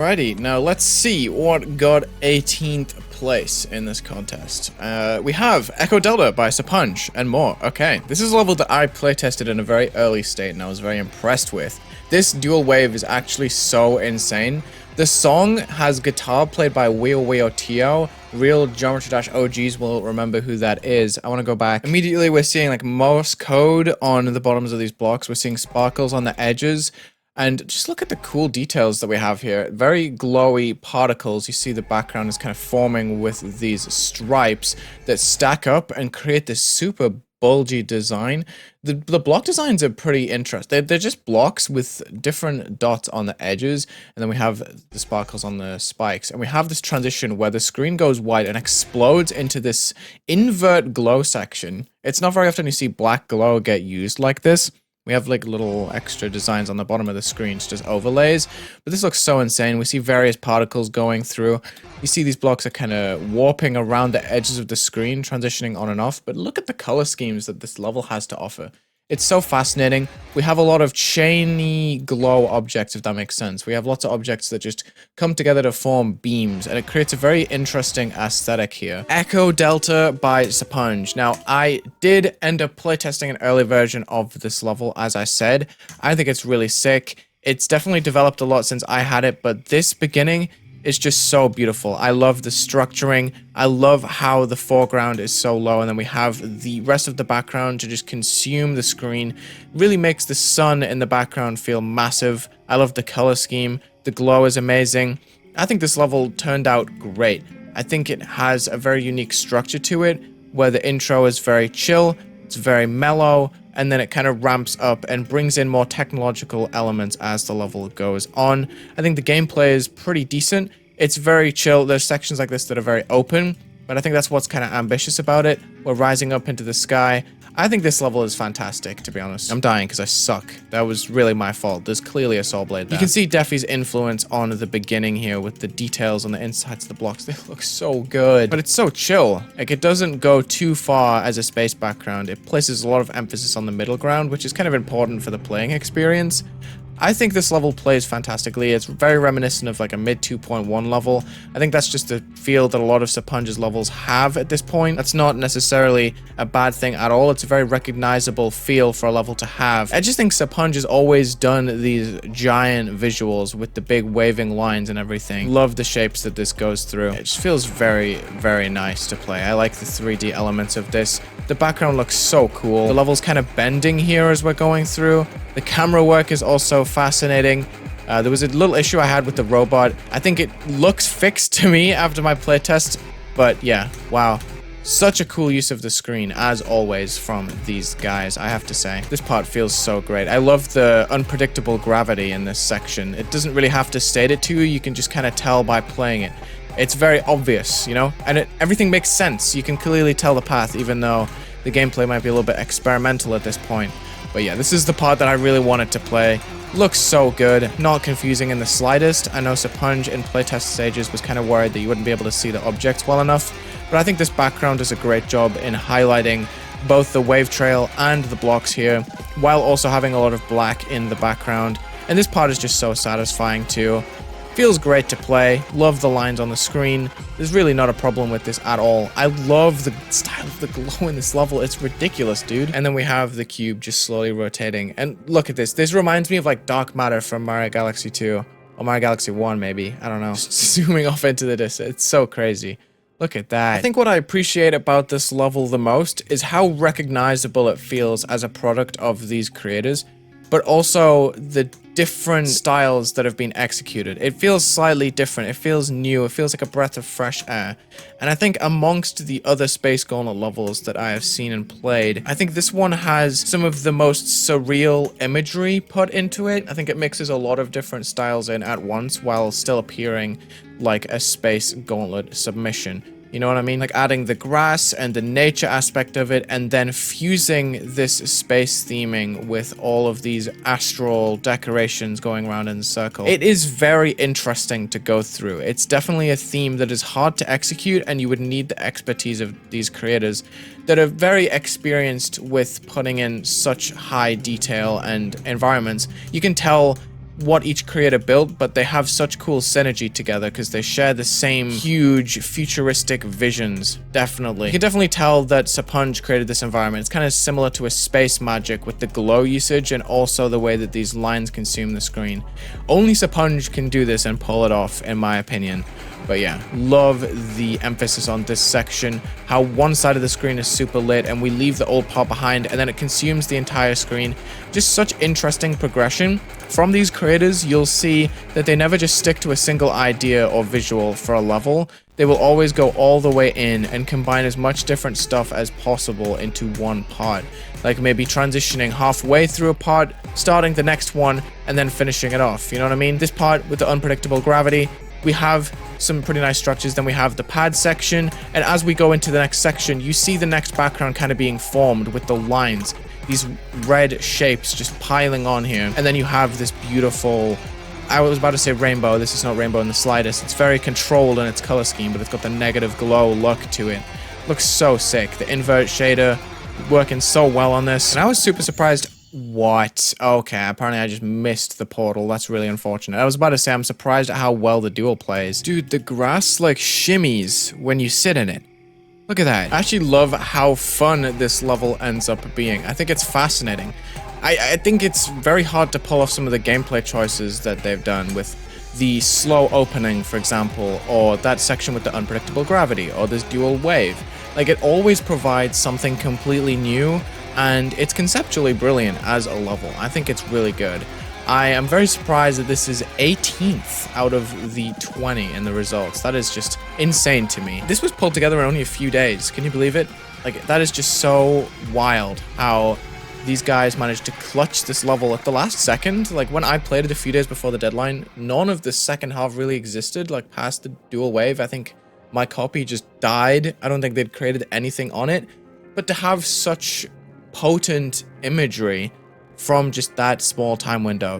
Alrighty, now let's see what got 18th place in this contest. We have Echo Delta by Serponge and more. Okay, this is a level that I playtested in a very early state and I was very impressed with. This dual wave is actually so insane. The song has guitar played by Weo Tio. Real Geometry Dash OGs will remember who that is. I want to go back. Immediately we're seeing like Morse code on the bottoms of these blocks. We're seeing sparkles on the edges. And just look at the cool details that we have here. Very glowy particles. You see the background is kind of forming with these stripes that stack up and create this super bulgy design. The block designs are pretty interesting. They're just blocks with different dots on the edges. And then we have the sparkles on the spikes. And we have this transition where the screen goes white and explodes into this invert glow section. It's not very often you see black glow get used like this. We have like little extra designs on the bottom of the screen, just overlays, but this looks so insane. We see various particles going through. You see these blocks are kind of warping around the edges of the screen, transitioning on and off, but look at the color schemes that this level has to offer. It's so fascinating. We have a lot of chainy glow objects, if that makes sense. We have lots of objects that just come together to form beams, and it creates a very interesting aesthetic here. Echo Delta by Serponge. Now, I did end up playtesting an early version of this level, as I said. I think it's really sick. It's definitely developed a lot since I had it, but this beginning is just so beautiful. I love the structuring. I love how the foreground is so low, and then we have the rest of the background to just consume the screen. Really makes the sun in the background feel massive. I love the color scheme. The glow is amazing. I think this level turned out great. I think it has a very unique structure to it, where the intro is very chill, it's very mellow, and then it kind of ramps up and brings in more technological elements as the level goes on. I think the gameplay is pretty decent. It's very chill. There's sections like this that are very open, but I think that's what's kind of ambitious about it. We're rising up into the sky. I think this level is fantastic, to be honest. I'm dying because I suck. That was really my fault. There's clearly a Soul Blade there. You can see Defi's influence on the beginning here with the details on the insides of the blocks. They look so good, but it's so chill. Like, it doesn't go too far as a space background. It places a lot of emphasis on the middle ground, which is kind of important for the playing experience. I think this level plays fantastically. It's very reminiscent of like a mid 2.1 level. I think that's just the feel that a lot of Serponge's levels have at this point. That's not necessarily a bad thing at all. It's a very recognizable feel for a level to have. I just think Serponge has always done these giant visuals with the big waving lines and everything. Love the shapes that this goes through. It just feels very, very nice to play. I like the 3D elements of this. The background looks so cool. The level's kind of bending here as we're going through. The camera work is also fascinating. There was a little issue I had with the robot. I think it looks fixed to me after my playtest, but yeah, wow. Such a cool use of the screen, as always, from these guys, I have to say. This part feels so great. I love the unpredictable gravity in this section. It doesn't really have to state it to you. You can just kind of tell by playing it. It's very obvious, you know? And everything makes sense. You can clearly tell the path, even though the gameplay might be a little bit experimental at this point. But yeah, this is the part that I really wanted to play. Looks so good, not confusing in the slightest. I know Serponge in playtest stages was kind of worried that you wouldn't be able to see the objects well enough, but I think this background does a great job in highlighting both the wave trail and the blocks here, while also having a lot of black in the background. And this part is just so satisfying too. Feels great to play. Love the lines on the screen. There's really not a problem with this at all. I love the style of the glow in this level. It's ridiculous, dude. And then we have the cube just slowly rotating. And look at this. This reminds me of like dark matter from Mario Galaxy 2. Or Mario Galaxy 1, maybe. I don't know. Just zooming off into the distance. It's so crazy. Look at that. I think what I appreciate about this level the most is how recognizable it feels as a product of these creators, but also the different styles that have been executed. It feels slightly different. It feels new. It feels like a breath of fresh air. And I think amongst the other Space Gauntlet levels that I have seen and played, I think this one has some of the most surreal imagery put into it. I think it mixes a lot of different styles in at once while still appearing like a Space Gauntlet submission. You know what I mean? Like adding the grass and the nature aspect of it, and then fusing this space theming with all of these astral decorations going around in a circle. It is very interesting to go through. It's definitely a theme that is hard to execute, and you would need the expertise of these creators that are very experienced with putting in such high detail and environments. You can tell what each creator built, but they have such cool synergy together because they share the same huge futuristic visions. Definitely. You can definitely tell that Serponge created this environment. It's kind of similar to a space magic with the glow usage and also the way that these lines consume the screen. Only Serponge can do this and pull it off, in my opinion. But yeah, love the emphasis on this section, how one side of the screen is super lit and we leave the old part behind and then it consumes the entire screen. Just such interesting progression. From these creators, you'll see that they never just stick to a single idea or visual for a level. They will always go all the way in and combine as much different stuff as possible into one part. Like maybe transitioning halfway through a part, starting the next one, and then finishing it off. You know what I mean? This part with the unpredictable gravity, we have some pretty nice structures. Then we have the pad section, and as we go into the next section, you see the next background kind of being formed with the lines, these red shapes just piling on here. And then you have this beautiful, I was about to say rainbow, this is not rainbow in the slightest. It's very controlled in its color scheme, but it's got the negative glow look to it. Looks so sick. The invert shader working so well on this, and I was super surprised. What? Okay, apparently I just missed the portal. That's really unfortunate. I was about to say I'm surprised at how well the duel plays. Dude, the grass like shimmies when you sit in it. Look at that. I actually love how fun this level ends up being. I think it's fascinating. I think it's very hard to pull off some of the gameplay choices that they've done with the slow opening, for example, or that section with the unpredictable gravity, or this dual wave. Like, it always provides something completely new, and it's conceptually brilliant as a level. I think it's really good. I am very surprised that this is 18th out of the 20 in the results. That is just insane to me. This was pulled together in only a few days. Can you believe it? Like, that is just so wild how these guys managed to clutch this level at the last second. Like, when I played it a few days before the deadline, none of the second half really existed, like past the dual wave. I think my copy just died. I don't think they'd created anything on it. But to have such potent imagery from just that small time window,